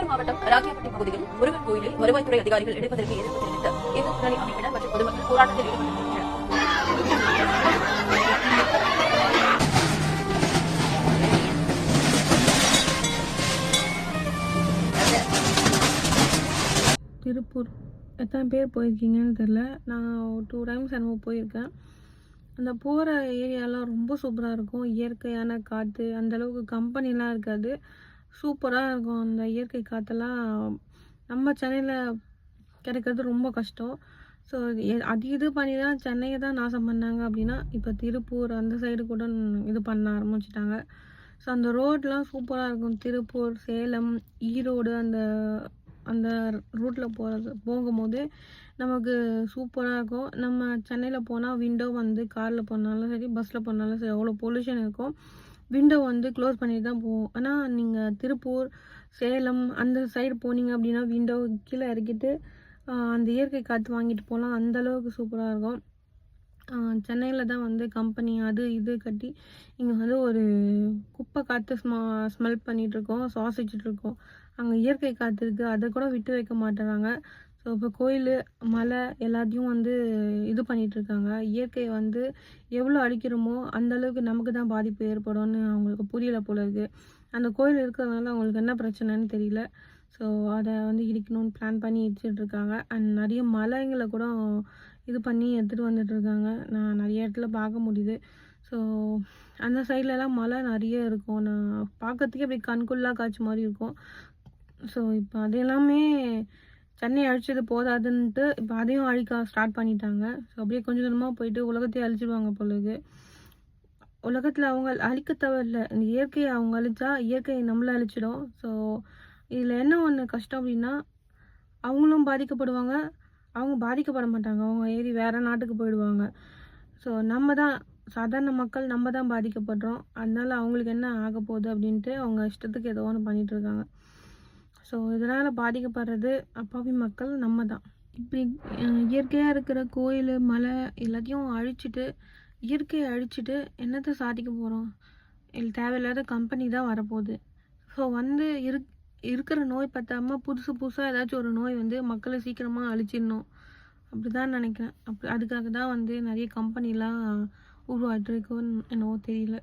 சேலம் மாவட்டம் ராக்கியாப்பட்டி பகுதியில் முருகன் கோயிலில் வருவாய்த்துறை அதிகாரிகள் இணைப்பதற்கு எதிர்ப்பு தெரிவித்து இந்து முன்னணி அமைப்பினர் மற்றும் பொதுமக்கள் போராட்டத்தில் ஈடுபட்டுள்ளனர். திருப்பூர் எத்தனை பேர் போயிருக்கீங்கன்னு தெரில. நான் 2 டைம்ஸ் என்னமோ போயிருக்கேன். அந்த போகிற ஏரியாலாம் ரொம்ப சூப்பராக இருக்கும். இயற்கையான காற்று, அந்தளவுக்கு கம்பெனிலாம் இருக்காது. சூப்பராக இருக்கும். அந்த இயற்கை காற்றெல்லாம் நம்ம சென்னையில் கிடைக்கிறது ரொம்ப கஷ்டம். ஸோ இது பண்ணி தான் சென்னையை தான் நாசம் பண்ணாங்க அப்படின்னா, இப்போ திருப்பூர் அந்த சைடு கூட இது பண்ண ஆரம்பிச்சிட்டாங்க. ஸோ அந்த ரோடெலாம் சூப்பராக இருக்கும். திருப்பூர், சேலம், ஈரோடு அந்த அந்த ரூட்டில் போகும்போது நமக்கு சூப்பராக இருக்கும். நம்ம சென்னையில் போனால் விண்டோ வந்து காரில் போனாலும் சரி, பஸ்ஸில் போனாலும் சரி, அவ்வளோ பொல்யூஷன் இருக்கும். விண்டோ வந்து க்ளோஸ் பண்ணிட்டு தான் போவோம். ஆனால் நீங்கள் திருப்பூர், சேலம் அந்த சைடு போனீங்க அப்படின்னா விண்டோ கீழே இறக்கிட்டு அந்த இயற்கை காற்று வாங்கிட்டு போகலாம். அந்தளவுக்கு சூப்பராக இருக்கும். சென்னையில் தான் வந்து கம்பெனி அது இது கட்டி இங்கே வந்து ஒரு குப்பை காற்று ஸ்மெல் பண்ணிகிட்ருக்கோம், சுவாசிச்சுட்ருக்கோம். அங்கே இயற்கை காற்று இருக்குது, அதை கூட விட்டு வைக்க மாட்டேறாங்க. ஸோ இப்போ கோயில், மலை எல்லாத்தையும் வந்து இது பண்ணிகிட்ருக்காங்க. இயற்கையை வந்து எவ்வளோ அழிக்கிறோமோ அந்தளவுக்கு நமக்கு தான் பாதிப்பு ஏற்படும்னு அவங்களுக்கு புரியல போல இருக்குது. அந்த கோயில் இருக்கிறதுனால அவங்களுக்கு என்ன பிரச்சனைன்னு தெரியல. ஸோ அதை வந்து இடிக்கணும்னு பிளான் பண்ணி இடிச்சிட்ருக்காங்க. அண்ட் நிறைய மலைங்களை கூட இது பண்ணி எடுத்துகிட்டு வந்துட்டுருக்காங்க. நான் நிறைய இடத்துல பார்க்க முடியுது. ஸோ அந்த சைட்லலாம் மலை நிறைய இருக்கும். நான் பார்க்கறதுக்கே அப்படி கண்குள்ளா காட்சி மாதிரி இருக்கும். ஸோ இப்போ அது எல்லாமே சென்னை அழிச்சது போதாதுன்ட்டு இப்போ அதையும் அழிக்க ஸ்டார்ட் பண்ணிட்டாங்க. ஸோ அப்படியே கொஞ்சம் கொஞ்சமாக போயிட்டு உலகத்தையே அழிச்சிடுவாங்க பொழுது. உலகத்தில் அவங்க அழிக்க தேவையில்லை. இந்த இயற்கையை அவங்க அழிச்சா இயற்கையை நம்மளை அழிச்சிடும். ஸோ இதில் என்ன ஒன்று கஷ்டம் அப்படின்னா, அவங்களும் பாதிக்கப்படுவாங்க, அவங்க பாதிக்கப்பட மாட்டாங்க. அவங்க ஏறி வேறு நாட்டுக்கு போயிடுவாங்க. ஸோ நம்ம தான் சாதாரண மக்கள் நம்ம தான் பாதிக்கப்படுறோம். அதனால அவங்களுக்கு என்ன ஆக போகுது அப்படின்ட்டு அவங்க இஷ்டத்துக்கு ஏதோ ஒன்று பண்ணிகிட்ருக்காங்க. ஸோ இதனால் பாதிக்கப்படுறது அப்பாவி மக்கள் நம்ம தான். இப்படி இயற்கையாக இருக்கிற கோயில், மலை எல்லாத்தையும் அழிச்சிட்டு, இயற்கையை அழிச்சிட்டு என்னத்தை சாதிக்க போகிறோம்? இல்லை தேவையில்லாத கம்பெனி தான் வரப்போகுது. ஸோ வந்து இருக்கிற நோய் பற்றாமல் புதுசாக ஏதாச்சும் ஒரு நோய் வந்து மக்களை சீக்கிரமாக அழிச்சிடணும் அப்படி தான் நினைக்கிறேன். அதுக்காக தான் வந்து நிறைய கம்பெனிலாம் உருவாகிட்டு இருக்குன்னு என்னவோ தெரியல.